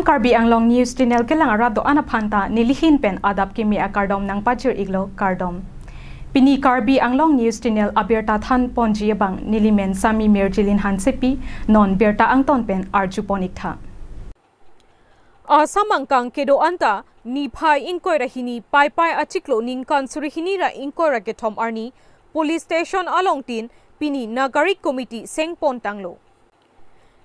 Karbi Anglong News Channel ke lang arado anaphanta nilihin pen adap kimi akardom nang pachir iglo kardom. Pini Karbi Anglong News Channel abirta than ponji bang nilimen sami merjilin hansepi non berta angton pen arjuponik tha. Asamangkang kedo anta ni phai inkoi rahini pai achiklo ning kansurihini ra inkoi ra getom arni police station alongtin pini nagarik committee sengpon tanglo.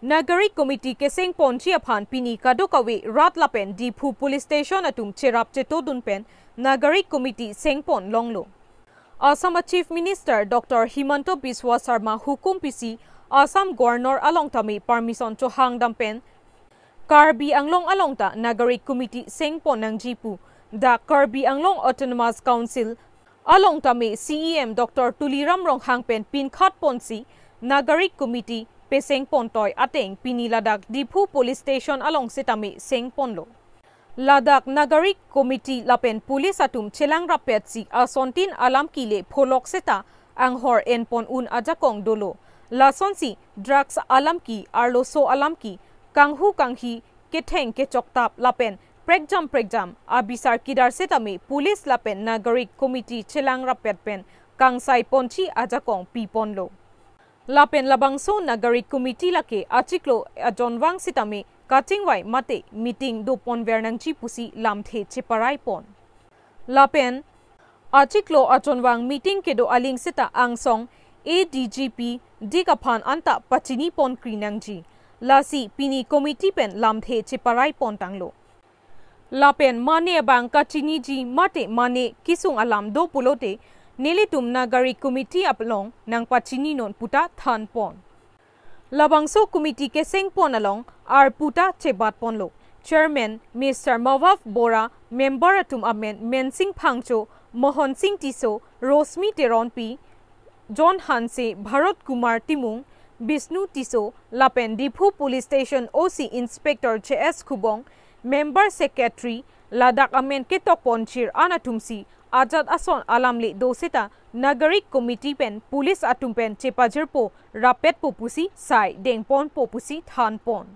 Nagarik committee ke sengpon chiaphan pini kadokawe ratlapen dipu police station atum cherap chetodun pen nagarik committee sengpon longlo. Assam Chief Minister Dr. Himanto Biswa Sarma hukum pisi Assam Governor alongtami permission to hang dampen Karbi Anglong alongta Nagarik Committee sengpon ng jipu da Karbi Anglong Autonomous Council alongtami CEM Dr. Tuliram Ronghangpen pinkhat ponsi Nagarik Committee peseng pontoy ateng piniladak dipu police station along sitami sengponlo. Ladak Nagarik Committee lapen pulis atum chelang rapet si asontin alam kile pholok seta anghor enpon un ajakong dolo. Lason si drugs alam ki arloso alam ki kanghu kanghi keteng ke choktap lapen pregjam abisar kidar setami pulis lapen Nagarik Committee chelang rapet pen kangsai ponchi ajakong piponlo. Lapen labangso Nagarik Committee lake achiklo ajonwang sitami katingwai mate meeting do pon vernang chipusi lamthe chiparai pon. Lapen achiklo ajonwang meeting kedo aling sita angsong ADGP digaphan anta pachini pon krinangji. Lasi pini committee pen lamthe chiparai pon tanglo. Lapen mane bang kachini ji mate mane kisung alam do pulote nilitum Nagarik Committee aplong nang pachini non puta than pon. Labangso committee ke sengpon along ar puta chebat ponlo. Chairman Mr. Mawaf Bora, member atum amen Mensing Phangcho, Mohon Singh Tiso, Rosmi Teronpi, John Hanse, Bharat Kumar Timung, Bisnu Tiso, Lapen Dipu Police Station OC Inspector JS Kubong, Member Secretary, Ladak Amen Ketok Ponchir Anatumsi, Ajad Ason Alamli Dosita, Nagarik Committee pen, Police Atum pen, Chepajirpo, Rapet Popusi, Sai, Dengpon Popusi, Than Pon.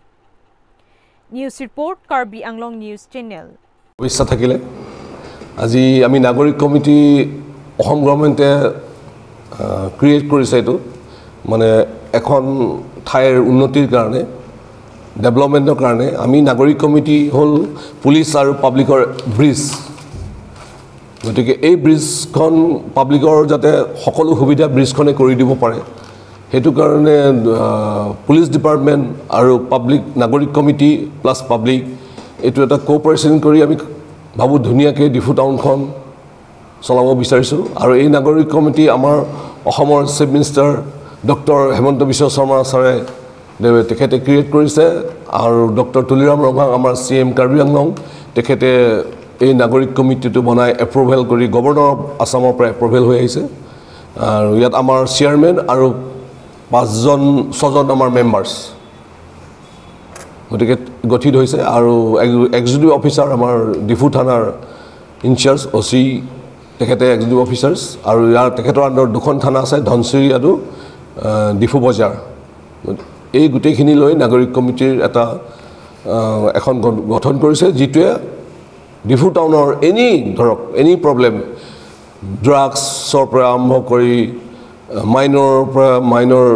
News report, Karbi Anglong News Channel. Wisa thakile, aji ami Nagarik Committee, Ohom Government create korise etu, mane এখন ঠাইৰ উন্নতিৰ কাৰণে ডেভেলপমেন্টৰ কাৰণে আমি নাগৰিক committee হল police আৰু পাব্লিকৰ bridge গতিকে এই ব্ৰিজখন পাব্লিকৰ যাতে সকলো সুবিধা ব্ৰিজখনে কৰি দিব পাৰে হেতু কাৰণে পুলিশ ডিপাৰ্টমেন্ট আৰু পাব্লিক নাগৰিক কমিটি প্লাস পাব্লিক এটো এটা কোঅপাৰেচন কৰি আমি ভাবু ধুনিয়াকে ডিফু টাউনখন চলাব বিচাৰিছো আৰু এই নাগৰিক কমিটি আমাৰ অসমৰ chief minister Dr. Himanto Biswa Sarma sare tekhete create korise aru Dr. Tuliram Ronghang amar CM Karbi Anglong tekhete ei nagorik committee to banai approval kori governor of Assam pra approval hoi aise aru yat amar chairman aru 5 jon 6 jon amar members gotike gothit hoise aru executive officer amar difu thanar in charge OC tekhete executive officers aru yar tekhetor under dukhon thana ase Dhonsiri adu Diphu বজাৰ এই গুটেখিনি লৈ নাগৰিক কমিটিৰ এটা এখন গঠন কৰিছে যিটোৱে ডিফু টাউনৰ এনি প্ৰবলেম ড্ৰাগছৰ পৰা আৰম্ভ কৰি মাইনৰ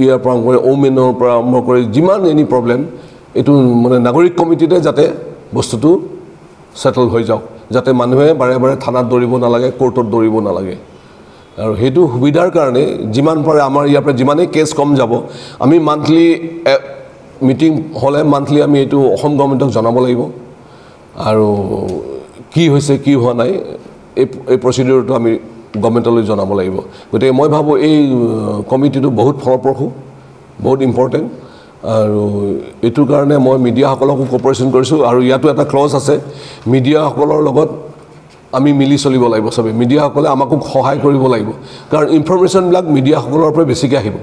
ইয়াৰ পৰা কৰি ওমেনৰ পৰা আৰম্ভ কৰি যিমান এনি প্ৰবলেম এটো মানে নাগৰিক কমিটিতে যাতে বস্তুটো সেটল হৈ যাওক যাতে মানুহে বাৰে বাৰে থানাত দৌৰিব নালাগে কোৰ্টত দৌৰিব নালাগে আৰু হেতু সুবিধাৰ কাৰণে যিমান পাৰে আমাৰ ইয়াৰ পৰা যিমানে কেছ কম যাব আমি মান্থলি মিটিং হলে মান্থলি আমি এটো অসম গৱৰ্ণমেণ্টক জনাব লাগিব আৰু কি হৈছে কি হোৱা নাই এই প্ৰসিডিউৰটো আমি গৱৰ্ণমেণ্টলৈ জনাব লাগিব গতে মই ভাবো এই কমিটিটো বহুত ফলপ্ৰসূ বহুত ইম্পৰ্টেন্ট আৰু এটো কাৰণে মই মিডিয়া সকলক কোঅপাৰেচন কৰিছো আৰু ইয়াতো এটা ক্লজ আছে মিডিয়া সকলৰ লগত আমি মিলি চলিব লাগিব সবে মিডিয়া সকলে আমাকো সহায় কৰিব লাগিব কাৰণ ইনফৰমেশন বিলাক মিডিয়া সকলৰ পৰা বেছিকৈ আহিব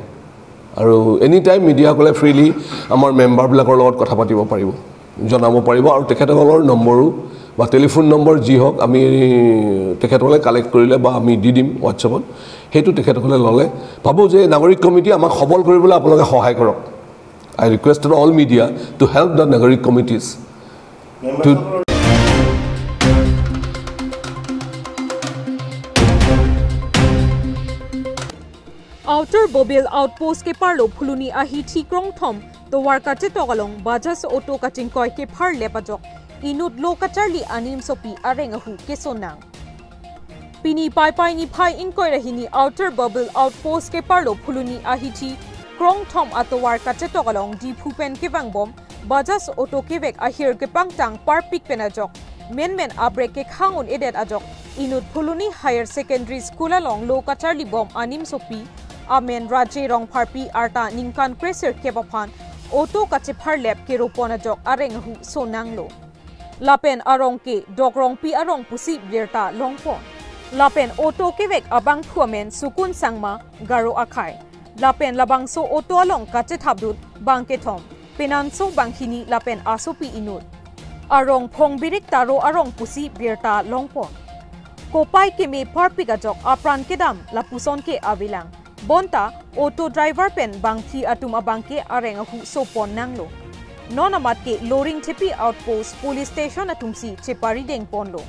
আৰু এনি টাইম মিডিয়া সকলে ফ্ৰীলি আমাৰ মেম্বাৰ বিলাকৰ লগত কথা পাতিব পাৰিব জনাব পাৰিব আৰু তেখেতসকলৰ নম্বৰো বা টেলিফোন নম্বৰ যি হওক আমি তেখেতসকলে কালেক্ট কৰিলে বা আমি দি দিম WhatsAppত হেতু তেখেতসকলে ললে ভাবো যে নাগৰিক কমিটি আমাক সবল কৰিবলৈ আপোনালোকে সহায় কৰক I requested all media to help the Nagarik committees Outer Bobil outpost ke parlo phuluni ahi thikrong thom to warka che togalong bajas auto kating koi ke phar lepajok inut lo kacharli anim sopi arengahu ke sonang pini pai ni phai in koi rahini Outer Bobil outpost ke parlo phuluni ahi thi krong thom ato warka che togalong di phupen ke wangbom bajas auto ke vek ahir ke pangtang parpik penajok men abrek ke khangun edet ajok inut phuluni higher secondary school along lo kacharli bom anim sopi Amen Raje Rong Parpi Arta Ningkan Kreser Kebapan Auto Kachipar Lep ke Ropona Jok Arenghu Sonanglo Lapen Arong ke Dogrong Pi Arong Pusi Birta Longpon Lapen Auto Kevek Abang Thuamen Sukun Sangma Garo Akai Lapen Labangso Auto Along Kachethabdut Bangketom Penanso Bangkini Lapen Asopi Inut Arong Phong Birik Taro Arong Pusi Birta Longpon Kopai ke me Parpi Gajok Apran Kedam Lapuson ke Avilang Bonta auto driver pen bangthi atum abangke arengahu sopon nanglo nonamat ke loring thepi outpost police station atumsi chepari deng ponlo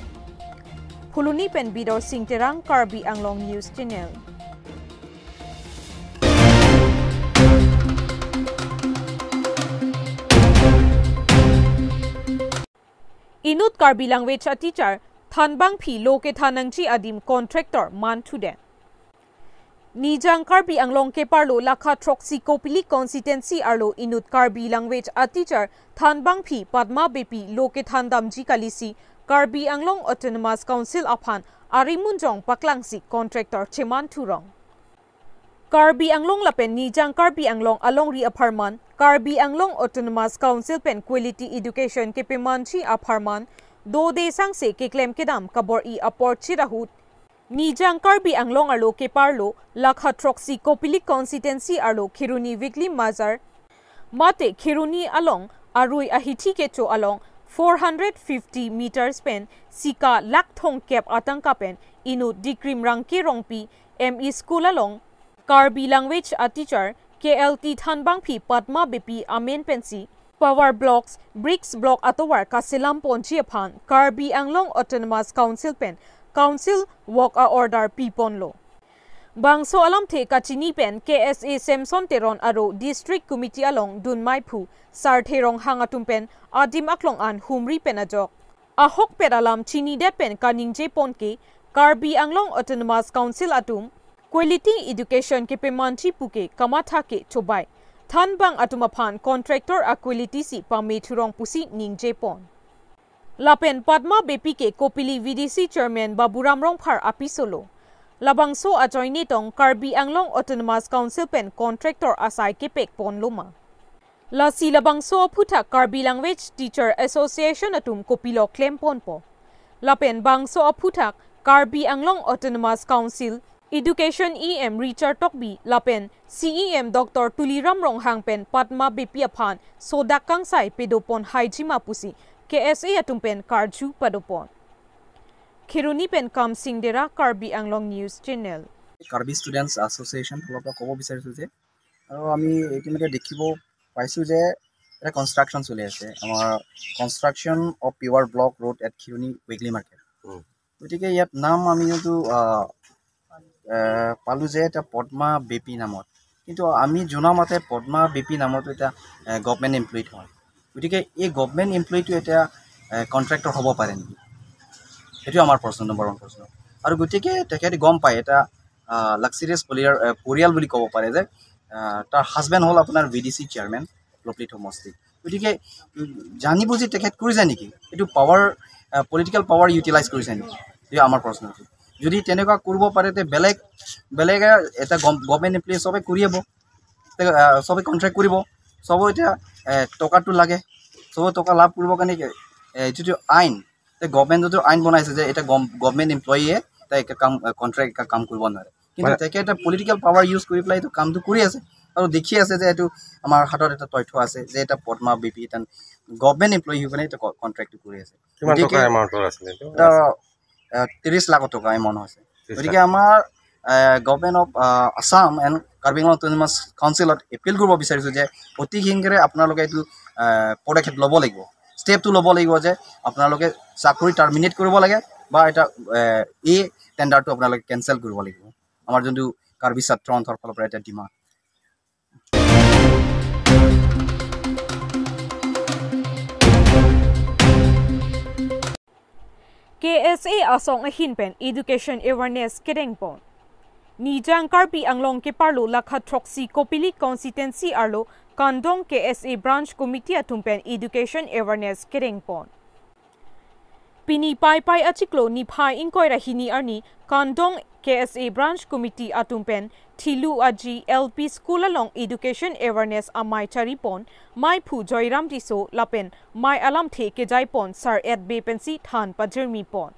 phuluni pen bidor singterang Karbi Anglong News Channel Inut Karbi language a teacher thanbang phi loke thanangchi adim contractor man thude Nijang Karbi Anglong ke parlo lakha troxy kopili constituency arlo inut Karbi language a teacher thanbang phi Padma Bepi loke thandamji kalisi Karbi Anglong Autonomous Council aphan arimunjong paklangsi contractor cheman thurong Karbi Anglong lapen Nijang Karbi Anglong alongri aparman Karbi Anglong Autonomous Council pen quality education ke pemanchi aparman do de sangse ke claim kedam kabor I aport chirahut Nijang Karbi Anglong arlo ke parlo lakha troxy kopili constituency arlo Khiruni weekly mazar mate Khiruni along arui ahithi ke cho along 450 meters pen sika lakthong kep atangka pen inu dikrim rangke rongpi ME school along Karbi language a teacher KLT thanbang phi Padma Bepi amen pensi power blocks bricks block atowar kasilam ponchi aphan Karbi Anglong Autonomous Council pen Council walk a order pipon lo. Bangso alam the kachini pen KSA Samson Teron aro district committee along Dunmai Phu Sartherong hangatum pen adim aklong an humri pen ajok. Ahok peralam chini det pen kaningje pon ke Karbi Anglong Autonomous Council atum quality education ke pemanchi puke kamatha ke chobai. Thanbang atumaphan contractor a quality si pame thurong pusi ningje pon. Lapen Padma Bepi ke Kopili VDC Chairman Baburam Rongphar apisolo. Labangso ajoini tong Karbi Anglong Autonomous Council pen contractor asai ke pek pon loma. Lasi labangso phuta Karbi Language Teacher Association atum kopilo claim pon po. Lapen bangso phuta Karbi Anglong Autonomous Council Education EM Richard Tokbi Lapen CEM Dr. Tuliram Ronghang pen Padma Bepi aphan sodak kangsai pedopon haijima pusi KSA atumpen Karju padopon. Khiruni pen kam singdera Karbi Anglong News Channel. Karbi Students Association ফলক ক'ব বিচাৰিছো যে আৰু আমি ইতিমধ্যে দেখিব পাইছো যে এটা কনষ্ট্ৰাকচন চলি আছে আমাৰ construction of paver block road at Khiruni weekly market গতিকে ইয়াত নাম আমি কিন্তু পালো যে এটা পদ্মা বেপি নামত কিন্তু আমি জনা মতে পদ্মা বেপি নামত এটা গভৰ্ণমেণ্ট এমপ্লয়ড হয় গতিকে এই গভৰ্ণমেণ্ট এমপ্লয়টো এটা কন্ট্ৰাক্টৰ হ'ব পাৰে নেকি এটো আমাৰ প্ৰশ্ন নম্বৰ 1 প্ৰশ্ন আৰু গতিকে তেখেতে গম পায় এটা লাক্সাৰিয়াছ পৰিয়াল বুলি ক'ব পাৰে যে তাৰ হাজবেণ্ড হ'ল আপোনাৰ VDC চেয়াৰমেন লপলিট সমষ্টি গতিকে জানি বুজি তেখেত কৰিছে নেকি এটো পাৱাৰ পলিটিক্যাল পাৱাৰ ইউটিলাইজ কৰিছে নেকি এই আমাৰ প্ৰশ্ন যদি তেনেকুৱা কৰিব পাৰে তে বেলেগ এটা গভৰ্ণমেণ্ট এমপ্লয়ি সবে কৰিব সবে কন্ট্ৰাক্ট কৰিব সব এটা টকাটো লাগে সব টকা লাভ কৰিব কাৰণে যেটো আইন তে গভৰ্ণমেণ্টৰ আইন বনাইছে যে এটা গভৰ্ণমেণ্ট এমপ্লয়িয়ে তা এক কাম কন্ট্ৰাক্ট কাম কৰিব নোৱাৰে কিন্তু তেকে এটা পলিটিক্যাল পাৱাৰ ইউজ কৰি প্লাই তো কামটো কৰি আছে আৰু দেখি আছে যে এটো আমাৰ হাতত এটা তথ্য আছে যে এটা পদ্মা বিপি এটা গভৰ্ণমেণ্ট এমপ্লয়ি হৈ কিনে এটা কন্ট্ৰাক্ট কৰি আছে কিমান টকা এমাউণ্টৰ আছিল এটা 30 লাখ টকা এমাউণ্ট হৈছে গতিকে আমাৰ government of Assam and Karbi Anglong autonomous কাউন্সিলত এপিল কৰিব বিচাৰিছো যে অতি শীঘ্ৰে আপোনালোকে এইটো পদক্ষেপ ল'ব লাগিব ষ্টেপটো ল'ব লাগিব যে আপোনালোকে চাকৰি টাৰ্মিনেট কৰিব লাগে বা এটা এই টেণ্ডাৰটো আপোনালোকে কেঞ্চেল কৰিব লাগিব আমাৰ যোনটো কাৰ্বি ছাত্ৰ অন্তৰ ফালৰ পৰা এটা demand KSA asong ahin pen education awareness kedengpon Nijang Karbi Anglong ke parlo lakha troksi kopili constituency arlo Kandong KSA branch committee atumpen education awareness kedengpon Pini pai pai achiklo ni phai inkoi rahini arni Kandong KSA branch committee atumpen Thilu Aji LP school along education awareness amai charipon mai phu joiram tiso lapen mai alam the ke jaipon sar at bepensi than pajermi pon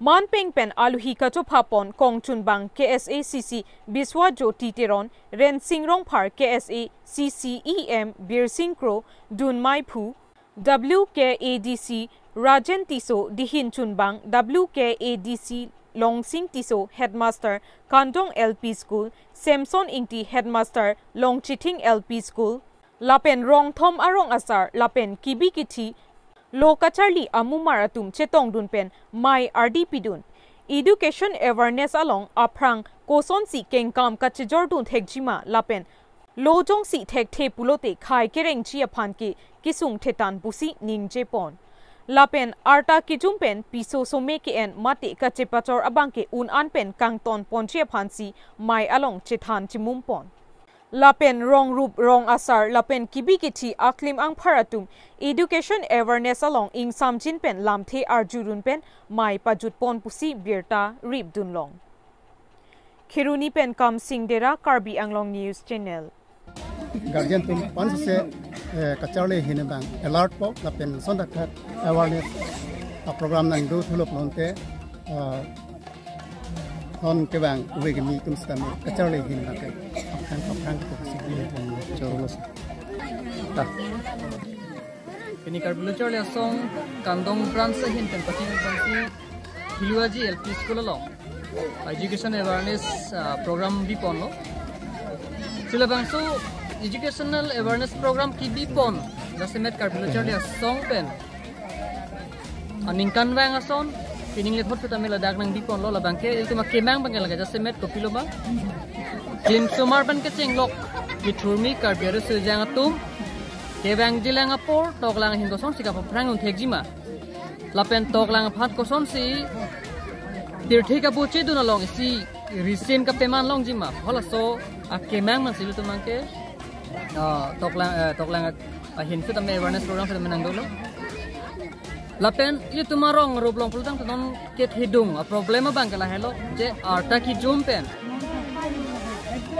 Man peng pen aluhi kachopha pon kongchun bang KSA CC Biswa Joti Teron Ren Singrong Par KSA CCEM Bir Singkro Dun Mai Phu WKADC Rajan Tiso Dihin Chunbang WKADC Long Sing Tiso Headmaster Kandong LP School Samson Ingti Headmaster Long Chiting LP School Lapen Rong Thom Arong Asar Lapen Kibikiti Lokacharli Amumaratum Chetong Dunpen Mai RDP Dun Education Awareness Along Aprang Koson Si Kengkam Kachijordun Thekjima Lapen Lojong Si Thek The Pulote Khai Kereng Chia Phanki Kisung Thetan Pusi Ning Jepon Lapen Arta Kijumpen Piso Someke en Mate Kachepachor Abangke Un Anpen Kangton Ponchia Phansi Mai Along Chethan Chimumpon Lapen Rong Rup Rong Asar Lapen Kibikiti Aklim Ang Paratum Education Awareness Along Ing Samjin Pen Lamthe Arjurun Pen Mai Pajut Pon Pusi Birta Rip Dunlong Khiruni Pen Kam Singdera Karbi Anglong News Channel Guardian tum pan se kacharle hinebang alert po lapen sonda khat awareness program nang do thulop lonte on ke bang wegmi tum stame kacharle hinebang ke apkan ko sigli choros ta Ini Karbi Charlie Song Kandong branch hin pen pati bansi Hiluaji LP school along education awareness program bi ponlo sila bangso educational awareness program ki bi pon jasemet Karbi Charlie Song pen aningkan wang ason pining le thot tamela dak nang bi pon lo la bangke iltuma kemang bangel ga jasemet ko piloma jim sumar ban ke chenglok bithurmi Karbi re sujang atum Kebang jilang apor toklang hin koson si kapal perang untuk jima. Lapen toklang phat koson si tirthi ka buci tu nalong si risin ka peman long jima. Hala so akemang man silu tu mangke toklang hin tu tamai awareness program tu menang dulu. Lapen itu tumarong rublong pulutang tu non ket hidung problema bang kala hello je arta ki jumpen.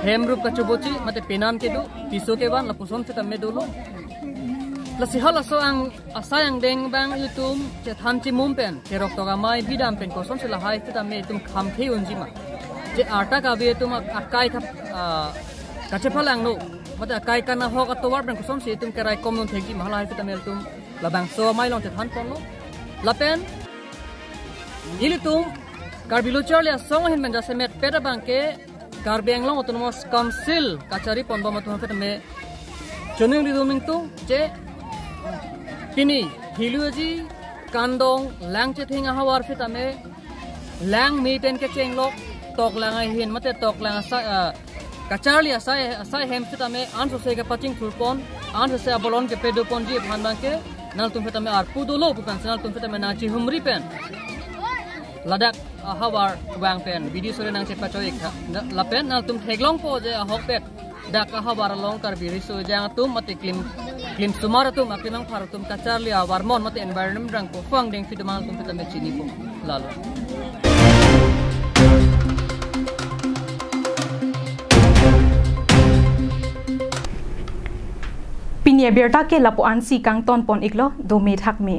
Hem rup ka chuboci mate penan ke du piso ke ban lapuson tu tamai dulu. Lasihal aso ang asayang deng bang yutum je thamchi mumpen kerok toga mai bidam pen koson sila hai tu me tum khamthei unjima je arta ka be tum akai thap kachephalang no mata akai kana hok atowar ben koson si tum kerai komnon thegi mahala hai tu me tum labang so mai long te than pon no lapen ilitum Karbi Charlie song hin men jasemet pera bangke Karbi Anglong autonomous council kachari pon bama tum me choning riduming tu je Kini Hiluaji Kandong lang chething hawar fitame lang mi pen ke chenglok tok lang hin mate tok lang kacharli asai hem fitame anso se ke paching thurpon anso se abolon ke pedopon ji bhanbang ke nal tum fitame ar pudolo bukan nal tum fitame nachi humri pen ladak hawar wang pen video sore nang chepa choik lapen nal tum theglong po je hok pet dak hawar long Karbi riso jang tum mate klim sumaratum aklimang paratum kacharli warmon mate environment rang ko fuang deng fitumal tum fitame chini po lalo Pinia berta ke lapuan si kang ton pon iklo do me thak me